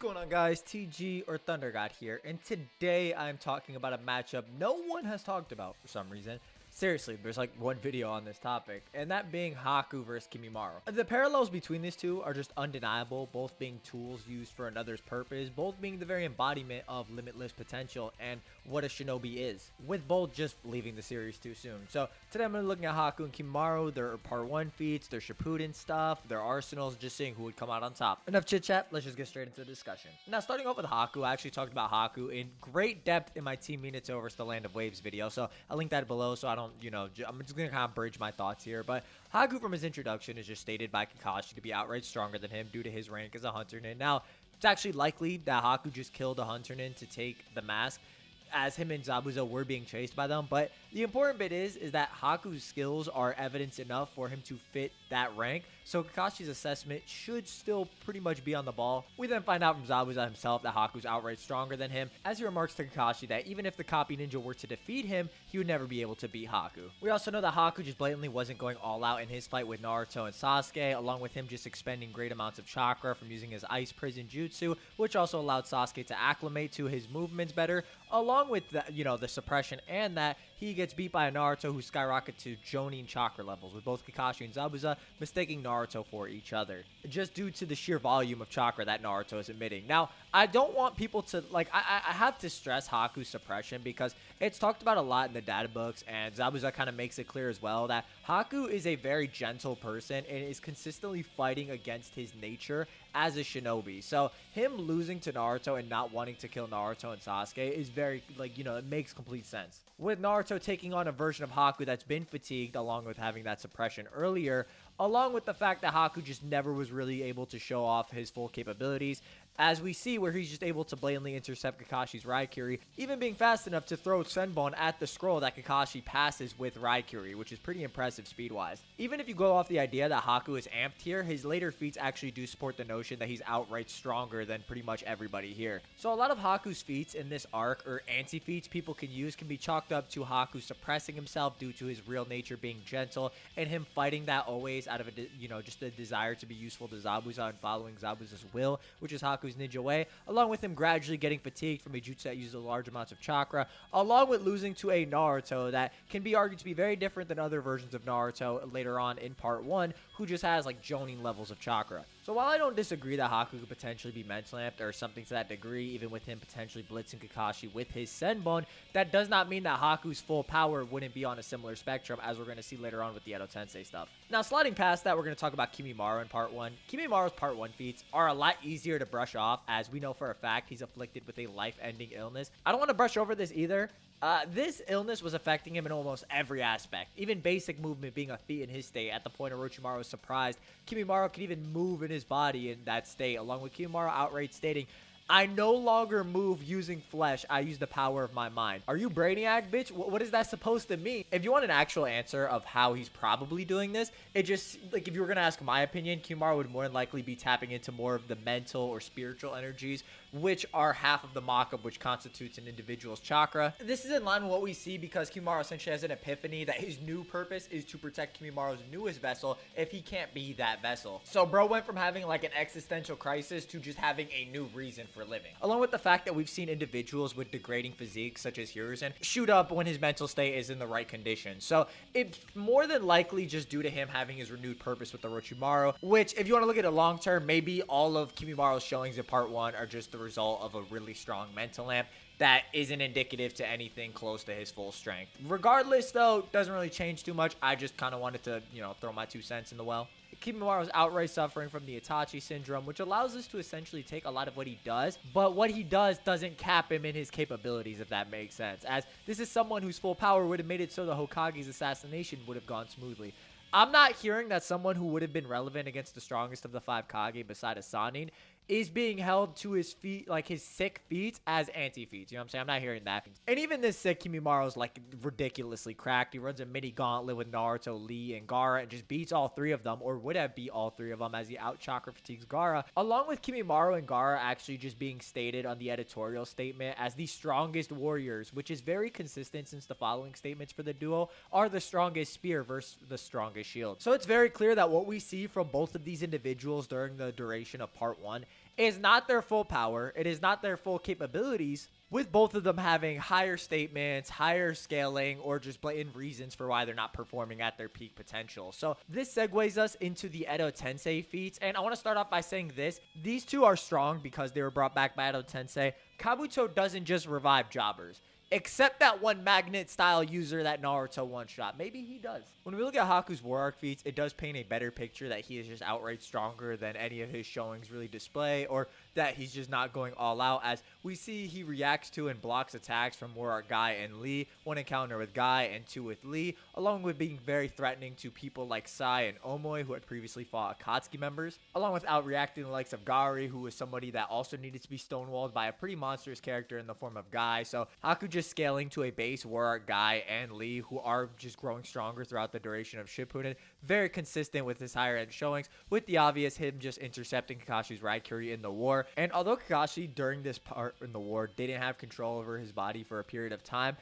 going on, guys? TG or ThunderGod here, and today I'm talking about a matchup no one has talked about for some reason. Seriously, there's like one video on this topic, and that being Haku versus Kimimaro. The parallels between these two are just undeniable, both being tools used for another's purpose, both being the very embodiment of limitless potential and what a shinobi is, with both just leaving the series too soon. So today I'm going to be looking at Haku and Kimimaro, their part 1 feats, their Shippuden stuff, their arsenals, just seeing who would come out on top. Enough chit chat, let's just get straight into the discussion. Now, starting off with Haku, I actually talked about Haku in great depth in my Team Minato vs. the Land of Waves video, so I'll link that below so I don't, I'm just going to kind of bridge my thoughts here. But Haku from his introduction is just stated by Kakashi to be outright stronger than him due to his rank as a Hunternin. Now, it's actually likely that Haku just killed a Hunternin to take the mask, as him and Zabuza were being chased by them. But the important bit is that Haku's skills are evidence enough for him to fit that rank, so Kakashi's assessment should still pretty much be on the ball. We then find out from Zabuza himself that Haku's outright stronger than him, as he remarks to Kakashi that even if the copy ninja were to defeat him, he would never be able to beat Haku. We also know that Haku just blatantly wasn't going all out in his fight with Naruto and Sasuke, along with him just expending great amounts of chakra from using his ice prison jutsu, which also allowed Sasuke to acclimate to his movements better, along with the, the suppression, and that he gets beat by a Naruto who skyrocket to Jonin chakra levels, with both Kakashi and Zabuza mistaking Naruto for each other, just due to the sheer volume of chakra that Naruto is emitting. Now, I don't want people to, I have to stress Haku's suppression because it's talked about a lot in the data books, and Zabuza kind of makes it clear as well that Haku is a very gentle person and is consistently fighting against his nature as a shinobi. So him losing to Naruto and not wanting to kill Naruto and Sasuke is very, it makes complete sense. With Naruto taking on a version of Haku that's been fatigued, along with having that suppression earlier, along with the fact that Haku just never was really able to show off his full capabilities, as we see where he's just able to blatantly intercept Kakashi's Raikiri, even being fast enough to throw Senbon at the scroll that Kakashi passes with Raikiri, which is pretty impressive speed-wise. Even if you go off the idea that Haku is amped here, his later feats actually do support the notion that he's outright stronger than pretty much everybody here. So a lot of Haku's feats in this arc, or anti-feats people can use, can be chalked up to Haku suppressing himself due to his real nature being gentle, and him fighting that always out of a, just a desire to be useful to Zabuza and following Zabuza's will, which is Haku's ninja way, along with him gradually getting fatigued from a jutsu that uses large amounts of chakra, along with losing to a Naruto that can be argued to be very different than other versions of Naruto later on in part 1, who just has Jonin levels of chakra. So while I don't disagree that Haku could potentially be mental amped or something to that degree, even with him potentially blitzing Kakashi with his Senbon, that does not mean that Haku's full power wouldn't be on a similar spectrum, as we're going to see later on with the Edo Tensei stuff. Now, sliding past that, we're going to talk about Kimimaro in part 1. Kimimaro's part 1 feats are a lot easier to brush off, as we know for a fact he's afflicted with a life-ending illness. I don't want to brush over this either. This illness was affecting him in almost every aspect, even basic movement being a feat in his state. At the point Orochimaru was surprised, Kimimaro could even move in his body in that state, along with Kimimaro outright stating, "I no longer move using flesh, I use the power of my mind." Are you Brainiac, bitch? What is that supposed to mean? If you want an actual answer of how he's probably doing this, it just, if you were going to ask my opinion, Kimimaro would more than likely be tapping into more of the mental or spiritual energies, which are half of the mock-up, which constitutes an individual's chakra. This is in line with what we see because Kimimaro essentially has an epiphany that his new purpose is to protect Kimimaro's newest vessel if he can't be that vessel. So bro went from having an existential crisis to just having a new reason for living. Along with the fact that we've seen individuals with degrading physiques such as Hiruzen shoot up when his mental state is in the right condition. So it's more than likely just due to him having his renewed purpose with Orochimaru, which, if you want to look at it long term, maybe all of Kimimaro's showings in part 1 are just the result of a really strong mental amp that isn't indicative to anything close to his full strength. Regardless, though, doesn't really change too much. I just kind of wanted to, throw my 2 cents in the well. Kimimaro is outright suffering from the Itachi syndrome, which allows us to essentially take a lot of what he does, but what he does doesn't cap him in his capabilities, if that makes sense, as this is someone whose full power would have made it so the Hokage's assassination would have gone smoothly. I'm not hearing that someone who would have been relevant against the strongest of the 5 Kage beside a Sannin is being held to his feet, his sick feats, as anti-feats. You know what I'm saying? I'm not hearing that. And even this sick Kimimaro is ridiculously cracked. He runs a mini gauntlet with Naruto, Lee, and Gaara and just beats all 3 of them, or would have beat all 3 of them as he out chakra fatigues Gaara, along with Kimimaro and Gaara actually just being stated on the editorial statement as the strongest warriors, which is very consistent since the following statements for the duo are the strongest spear versus the strongest shield. So it's very clear that what we see from both of these individuals during the duration of part 1 is not their full power. It is not their full capabilities, with both of them having higher statements, higher scaling, or just blatant reasons for why they're not performing at their peak potential. So this segues us into the Edo Tensei feats, and I want to start off by saying this. These two are strong because they were brought back by Edo Tensei. Kabuto doesn't just revive jobbers. Except that one magnet-style user that Naruto one-shot. Maybe he does. When we look at Haku's War Arc feats, it does paint a better picture that he is just outright stronger than any of his showings really display, or that he's just not going all out, as we see he reacts to and blocks attacks from War Arc Guy and Lee, one encounter with Guy and two with Lee, along with being very threatening to people like Sai and Omoi, who had previously fought Akatsuki members, along with outreacting the likes of Gari, who was somebody that also needed to be stonewalled by a pretty monstrous character in the form of Guy. So Haku just scaling to a base War Arc Guy and Lee, who are just growing stronger throughout the duration of Shippuden, very consistent with his higher end showings, with the obvious him just intercepting Kakashi's Raikiri in the war. And although Kakashi during this part in the war didn't have control over his body for a period of time,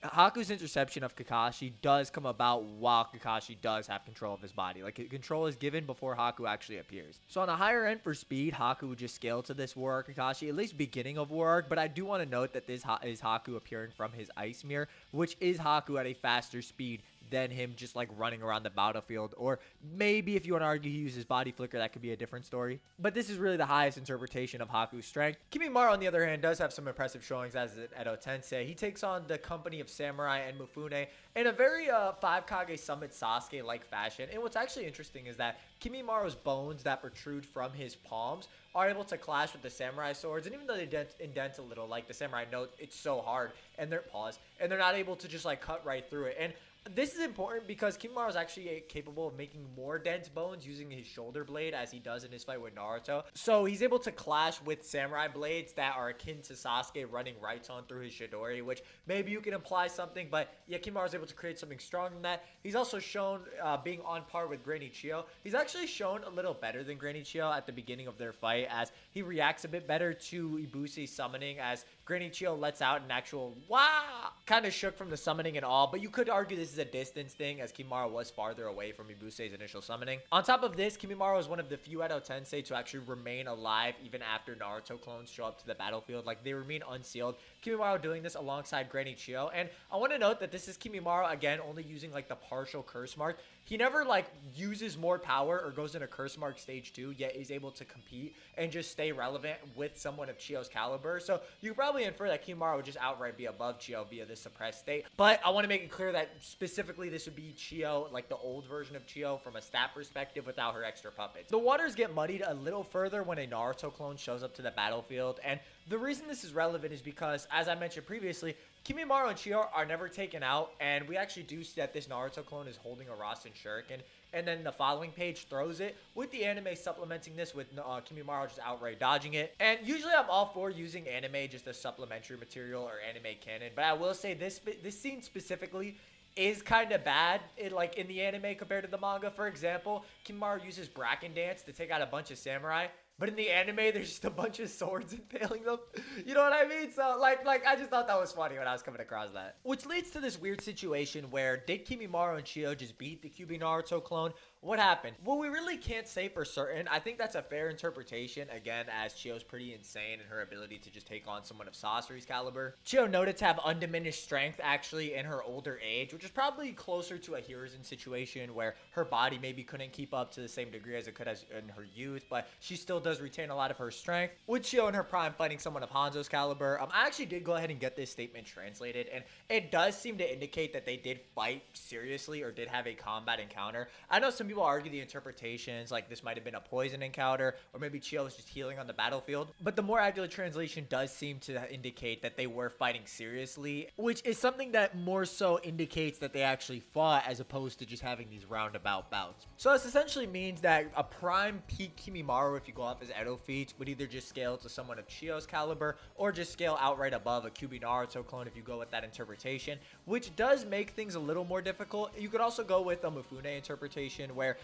Haku's interception of Kakashi does come about while Kakashi does have control of his body. Like, control is given before Haku actually appears. So on a higher end for speed, Haku would just scale to this War Arc Kakashi, at least beginning of War Arc, but I do want to note that this is Haku appearing from his Ice Mirror, which is Haku at a faster speed than him just like running around the battlefield. Or maybe if you want to argue he uses body flicker, that could be a different story. But this is really the highest interpretation of Haku's strength. Kimimaro, on the other hand, does have some impressive showings as an Edo Tensei. He takes on the company of Samurai and Mifune in a very 5 Kage Summit Sasuke-like fashion. And what's actually interesting is that Kimimaro's bones that protrude from his palms are able to clash with the samurai swords, and even though they indent a little, like the samurai note, it's so hard, and they're not able to just like cut right through it. And this is important because Kimimaro is actually capable of making more dense bones using his shoulder blade, as he does in his fight with Naruto. So he's able to clash with samurai blades that are akin to Sasuke running rights on through his Chidori, which maybe you can imply something, but yeah, Kimimaro is able to create something strong in that. He's also shown being on par with Granny Chiyo. He's actually shown a little better than Granny Chiyo at the beginning of their fight, as he reacts a bit better to Ibuse's summoning, as Granny Chiyo lets out an actual wah, kind of shook from the summoning and all, but you could argue this is a distance thing, as Kimimaro was farther away from Ibuse's initial summoning. On top of this, Kimimaro is one of the few Edo Tensei to actually remain alive even after Naruto clones show up to the battlefield. Like, they remain unsealed. Kimimaro doing this alongside Granny Chiyo, and I want to note that this is Kimimaro, again, only using like the partial curse mark. He never like uses more power or goes into curse mark stage 2, yet is able to compete and just stay relevant with someone of Chiyo's caliber. So you probably infer that Kimimaro would just outright be above Chiyo via this suppressed state. But I want to make it clear that specifically this would be Chiyo, like the old version of Chiyo from a stat perspective without her extra puppets. The waters get muddied a little further when a Naruto clone shows up to the battlefield, and the reason this is relevant is because, as I mentioned previously, Kimimaro and Chiyo are never taken out, and we actually do see that this Naruto clone is holding a Rasen Shuriken, and then the following page throws it, with the anime supplementing this with Kimimaro just outright dodging it. And usually I'm all for using anime just as supplementary material or anime canon, but I will say this scene specifically is kind of bad in the anime compared to the manga. For example, Kimimaro uses Bracken Dance to take out a bunch of samurai, but in the anime, there's just a bunch of swords impaling them. You know what I mean? So, like, I just thought that was funny when I was coming across that. Which leads to this weird situation where did Kimimaro and Chiyo just beat the QB Naruto clone? What happened? Well, we really can't say for certain. I think that's a fair interpretation, again, as Chiyo's pretty insane in her ability to just take on someone of Sasori's caliber. Chiyo noted to have undiminished strength, actually, in her older age, which is probably closer to a Hiruzen situation where her body maybe couldn't keep up to the same degree as it could as in her youth, but she still does retain a lot of her strength. With Chiyo in her prime fighting someone of Hanzo's caliber, I actually did go ahead and get this statement translated, and it does seem to indicate that they did fight seriously or did have a combat encounter. I know some people argue the interpretations, like this might have been a poison encounter, or maybe Chiyo was just healing on the battlefield, but the more accurate translation does seem to indicate that they were fighting seriously, which is something that more so indicates that they actually fought as opposed to just having these roundabout bouts. So this essentially means that a prime peak Kimimaro, if you go off his Edo feats, would either just scale to someone of Chiyo's caliber or just scale outright above a QB Naruto clone if you go with that interpretation, which does make things a little more difficult. You could also go with a Mifune interpretation where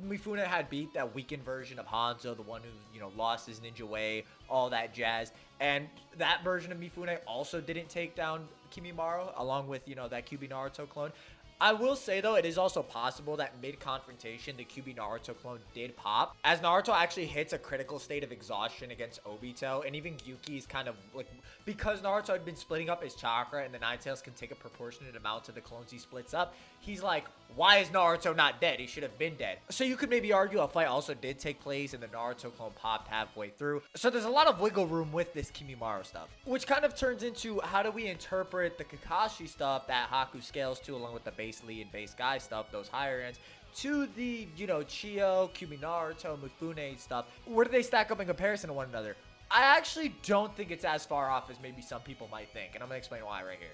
Mifune had beat that weakened version of Hanzo, the one who, lost his ninja way, all that jazz. And that version of Mifune also didn't take down Kimimaro, along with, that QB Naruto clone. I will say though, it is also possible that mid-confrontation, the QB Naruto clone did pop, as Naruto actually hits a critical state of exhaustion against Obito, and even Gyuki's kind of like, because Naruto had been splitting up his chakra and the Nine Tails can take a proportionate amount to the clones he splits up, he's like, why is Naruto not dead? He should have been dead. So you could maybe argue a fight also did take place and the Naruto clone popped halfway through. So there's a lot of wiggle room with this Kimimaro stuff, which kind of turns into how do we interpret the Kakashi stuff that Haku scales to, along with the base Lee and base guy stuff, those higher ends, to the, you know, Chio, Kyuubi Naruto, Mifune stuff. Where do they stack up in comparison to one another? I actually don't think it's as far off as maybe some people might think, and I'm gonna explain why right here.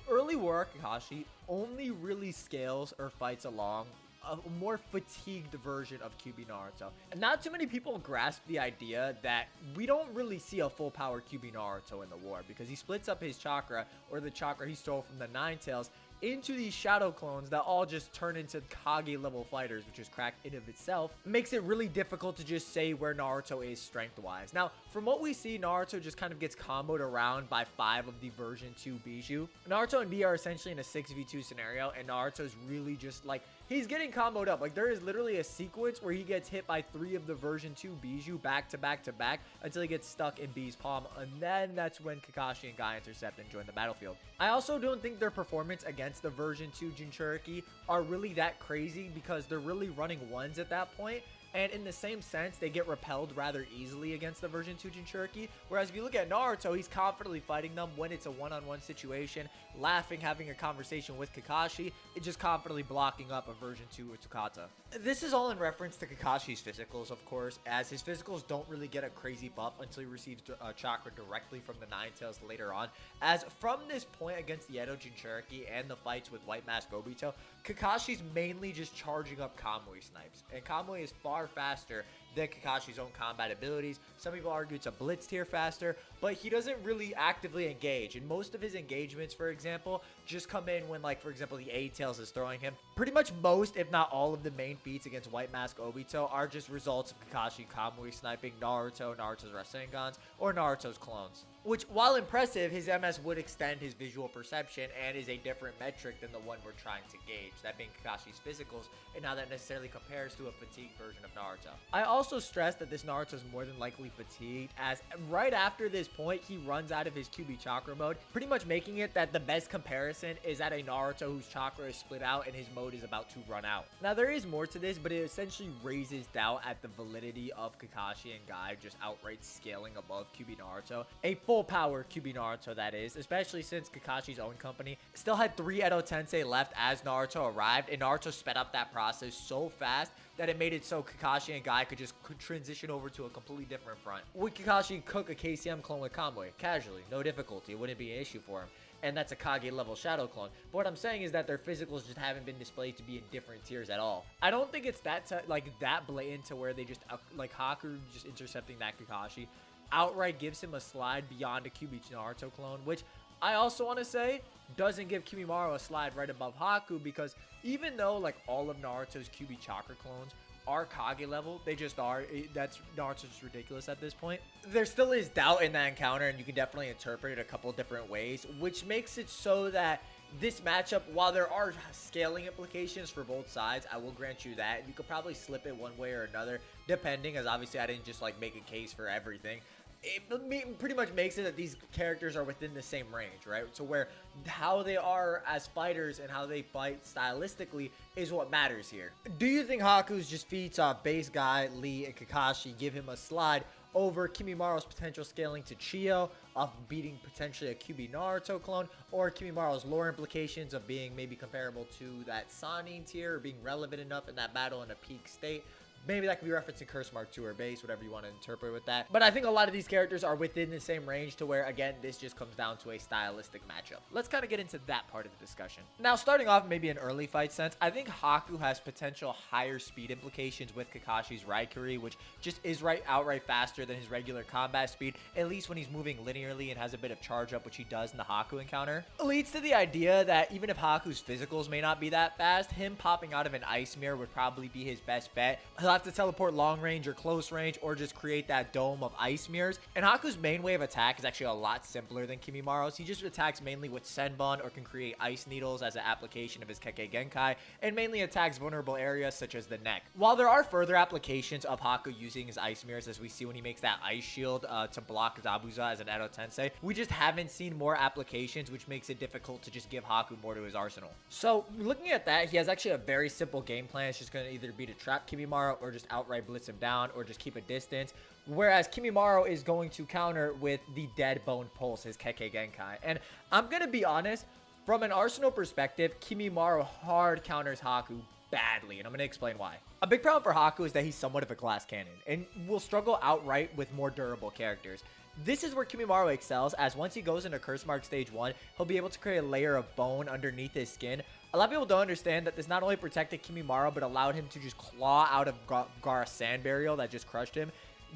Early War Arc Kakashi only really scales or fights along a more fatigued version of QB Naruto. And not too many people grasp the idea that we don't really see a full power QB Naruto in the war, because he splits up his chakra, or the chakra he stole from the Nine Tails, into these shadow clones that all just turn into Kage level fighters, which is crack in of itself. Makes it really difficult to just say where Naruto is strength wise. Now, from what we see, Naruto just kind of gets comboed around by 5 of the version 2 Bijou. Naruto and B are essentially in a 6v2 scenario, and Naruto's really just like, he's getting comboed up. Like, there is literally a sequence where he gets hit by 3 of the version 2 Bijou back to back to back until he gets stuck in B's palm, and then that's when Kakashi and Guy intercept and join the battlefield. I also don't think their performance against the version 2 Jinchuriki are really that crazy, because they're really running ones at that point. And in the same sense, they get repelled rather easily against the version 2 Jinchuriki. Whereas if you look at Naruto, he's confidently fighting them when it's a one-on-one situation, laughing, having a conversation with Kakashi, and just confidently blocking up a version 2 Utukata. This is all in reference to Kakashi's physicals, of course, as his physicals don't really get a crazy buff until he receives chakra directly from the Nine Tails later on. As from this point against the Edo Jinchuriki and the fights with White Mask Obito, Kakashi's mainly just charging up Kamui snipes, and Kamui is far faster than Kakashi's own combat abilities. Some people argue it's a blitz tier faster, but he doesn't really actively engage, and most of his engagements, for example, just come in when, like, for example, the A-Tails is throwing him. Pretty much most, if not all, of the main feats against White Mask Obito are just results of Kakashi Kamui sniping Naruto, Naruto's Rasengans, or Naruto's clones. Which, while impressive, his MS would extend his visual perception and is a different metric than the one we're trying to gauge, that being Kakashi's physicals, and how that necessarily compares to a fatigued version of Naruto. I also stress that this Naruto is more than likely fatigued, as right after this point, he runs out of his QB chakra mode, pretty much making it that the best comparison is at a Naruto whose chakra is split out and his mode is about to run out. Now, there is more to this, but it essentially raises doubt at the validity of Kakashi and Guy just outright scaling above QB Naruto. A full power QB Naruto, that is, especially since Kakashi's own company still had 3 Edo Tensei left as Naruto arrived, and Naruto sped up that process so fast that it made it so Kakashi and Guy could just transition over to a completely different front. Would Kakashi cook a KCM clone with Kamui? Casually, no difficulty, it wouldn't be an issue for him. And that's a Kage level shadow clone. But what I'm saying is that their physicals just haven't been displayed to be in different tiers at all. I don't think it's that blatant to where they just like Haku just intercepting that Kakashi outright gives him a slide beyond a QB Naruto clone, which I also want to say doesn't give Kimimaro a slide right above Haku, because even though like all of Naruto's QB chakra clones are Kage level, they just are, that's Naruto's just ridiculous at this point. There still is doubt in that encounter, and you can definitely interpret it a couple different ways, which makes it so that this matchup, while there are scaling implications for both sides, I will grant you that. You could probably slip it one way or another, depending, as obviously I didn't just like make a case for everything. It pretty much makes it that these characters are within the same range, right? So where how they are as fighters and how they fight stylistically is what matters here. Do you think Haku's just feats base Guy, Lee, and Kakashi give him a slide over Kimimaro's potential scaling to Chio, of beating potentially a QB Naruto clone, or Kimimaro's lore implications of being maybe comparable to that Sannin tier, or being relevant enough in that battle in a peak state? Maybe that could be referencing Curse Mark 2 or base, whatever you want to interpret with that. But I think a lot of these characters are within the same range to where, again, this just comes down to a stylistic matchup. Let's kind of get into that part of the discussion. Now, starting off maybe an early fight sense, I think Haku has potential higher speed implications with Kakashi's Raikiri, which just is outright faster than his regular combat speed, at least when he's moving linearly and has a bit of charge up, which he does in the Haku encounter. It leads to the idea that even if Haku's physicals may not be that fast, him popping out of an Ice Mirror would probably be his best bet. He'll have to teleport long range or close range or just create that dome of ice mirrors. And Haku's main way of attack is actually a lot simpler than Kimimaro's. He just attacks mainly with Senbon or can create ice needles as an application of his Kekkei Genkai, and mainly attacks vulnerable areas such as the neck. While there are further applications of Haku using his ice mirrors, as we see when he makes that ice shield to block Zabuza as an Edo Tensei, we just haven't seen more applications, which makes it difficult to just give Haku more to his arsenal. So looking at that, he has actually a very simple game plan. It's just going to either be to trap Kimimaro or just outright blitz him down or just keep a distance. Whereas Kimimaro is going to counter with the Dead Bone Pulse, his Kekkei Genkai. And I'm going to be honest, from an arsenal perspective, Kimimaro hard counters Haku badly, and I'm going to explain why. A big problem for Haku is that he's somewhat of a glass cannon and will struggle outright with more durable characters. This is where Kimimaro excels, as once he goes into Curse Mark Stage 1, he'll be able to create a layer of bone underneath his skin. A lot of people don't understand that this not only protected Kimimaro, but allowed him to just claw out of Gaara's Sand Burial that just crushed him.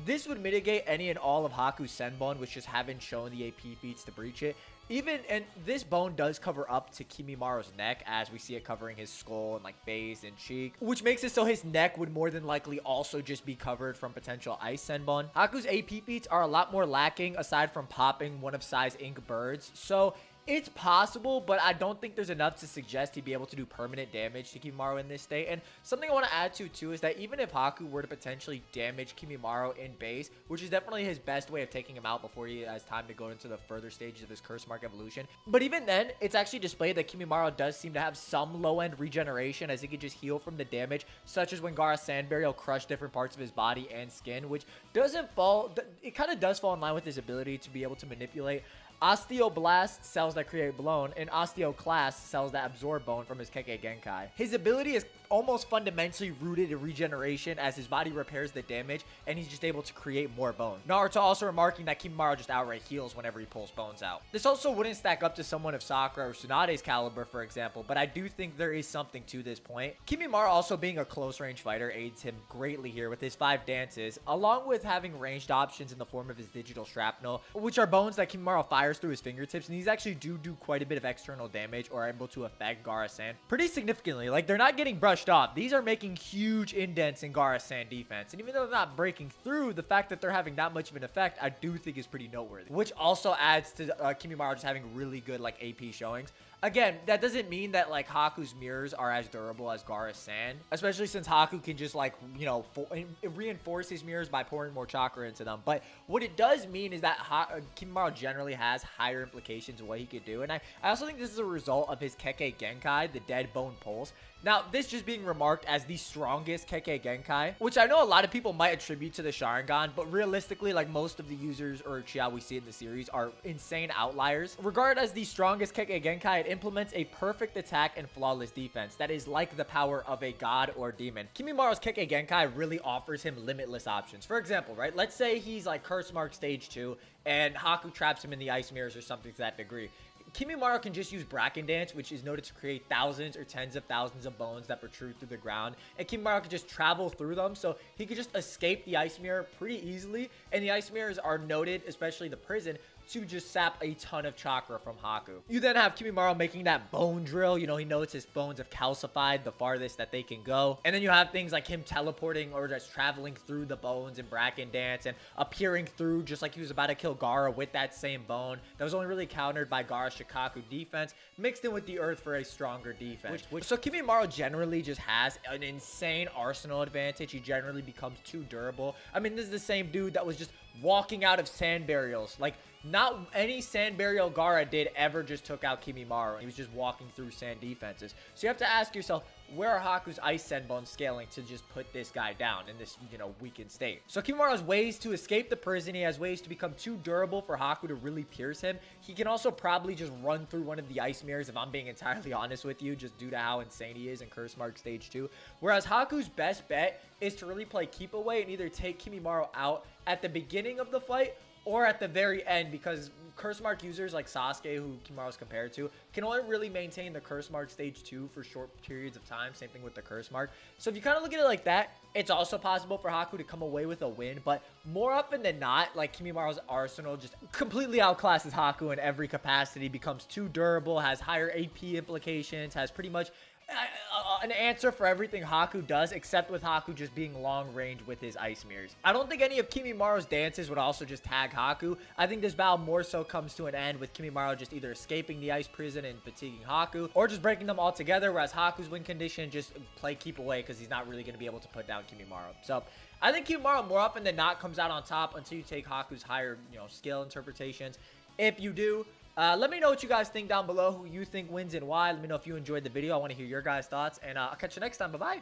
This would mitigate any and all of Haku's Senbon, which just haven't shown the AP feats to breach it. And this bone does cover up to Kimimaro's neck, as we see it covering his skull and like face and cheek, which makes it so his neck would more than likely also just be covered from potential ice Senbon. Haku's AP feats are a lot more lacking aside from popping one of Sai's ink birds, so it's possible, but I don't think there's enough to suggest he'd be able to do permanent damage to Kimimaro in this state. And something I want to add to too is that even if Haku were to potentially damage Kimimaro in base, which is definitely his best way of taking him out before he has time to go into the further stages of his Curse Mark evolution, but even then, it's actually displayed that Kimimaro does seem to have some low-end regeneration, as he could just heal from the damage, such as when Gaara's Sand Burial crushed different parts of his body and skin, which doesn't fall, it kind of does fall in line with his ability to be able to manipulate Osteoblast cells that create blown, and Osteoclast cells that absorb bone from his Kekkei Genkai. His ability is almost fundamentally rooted in regeneration, as his body repairs the damage and he's just able to create more bone. Naruto also remarking that Kimimaro just outright heals whenever he pulls bones out. This also wouldn't stack up to someone of Sakura or Tsunade's caliber, for example, but I do think there is something to this point. Kimimaro also being a close range fighter aids him greatly here with his 5 dances, along with having ranged options in the form of his digital shrapnel, which are bones that Kimimaro fires through his fingertips, and these actually do quite a bit of external damage or are able to affect Gaara's Sand pretty significantly. Like, they're not getting brushed off. These are making huge indents in Gaara's Sand defense, and even though they're not breaking through, the fact that they're having that much of an effect, I do think is pretty noteworthy, which also adds to Kimimaro just having really good like AP showings. Again, that doesn't mean that like Haku's mirrors are as durable as Gaara's Sand, especially since Haku can just like, you know, reinforce his mirrors by pouring more chakra into them. But what it does mean is that Kimimaro generally has higher implications of what he could do. And I also think this is a result of his Kekkei Genkai, the Dead Bone Pulse. Now, this just being remarked as the strongest Kekkei Genkai, which I know a lot of people might attribute to the Sharingan, but realistically, like most of the users or Uchiha we see in the series are insane outliers. Regarded as the strongest Kekkei Genkai, it implements a perfect attack and flawless defense that is like the power of a god or demon. Kimimaro's Kekkei Genkai really offers him limitless options. For example, right, let's say he's like Curse Mark Stage 2 and Haku traps him in the ice mirrors or something to that degree. Kimimaro can just use Bracken Dance, which is noted to create thousands or tens of thousands of bones that protrude through the ground, and Kimimaro can just travel through them, so he could just escape the ice mirror pretty easily. And the ice mirrors are noted, especially the prison, to just sap a ton of chakra from Haku. You then have Kimimaro making that bone drill. You know, he knows his bones have calcified the farthest that they can go. And then you have things like him teleporting or just traveling through the bones in Bracken Dance and appearing through just like he was about to kill Gaara with that same bone. That was only really countered by Gaara's Shikaku defense, mixed in with the earth for a stronger defense. So Kimimaro generally just has an insane arsenal advantage. He generally becomes too durable. I mean, this is the same dude that was just walking out of sand burials. Like, not any sand burial Gaara did ever just took out Kimimaro. He was just walking through sand defenses. So you have to ask yourself, where are Haku's ice Senbon scaling to just put this guy down in this, you know, weakened state? So Kimimaro has ways to escape the prison. He has ways to become too durable for Haku to really pierce him. He can also probably just run through one of the ice mirrors, if I'm being entirely honest with you, just due to how insane he is in Curse Mark Stage 2. Whereas Haku's best bet is to really play keep away and either take Kimimaro out at the beginning of the fight or at the very end, because Curse Mark users like Sasuke, who Kimimaro is compared to, can only really maintain the Curse Mark Stage 2 for short periods of time. Same thing with the Curse Mark. So if you kind of look at it like that, it's also possible for Haku to come away with a win, but more often than not, like, Kimimaro's arsenal just completely outclasses Haku in every capacity, becomes too durable, has higher AP implications, has pretty much an answer for everything Haku does, except with Haku just being long range with his ice mirrors. I don't think any of Kimimaro's dances would also just tag Haku. I think this battle more so comes to an end with Kimimaro just either escaping the ice prison and fatiguing Haku, or just breaking them all together, whereas Haku's win condition just keep away because he's not really going to be able to put down Kimimaro. So I think Kimimaro more often than not comes out on top until you take Haku's higher, skill interpretations. If you do, let me know what you guys think down below, who you think wins and why. Let me know if you enjoyed the video. I want to hear your guys' thoughts, and I'll catch you next time. Bye-bye.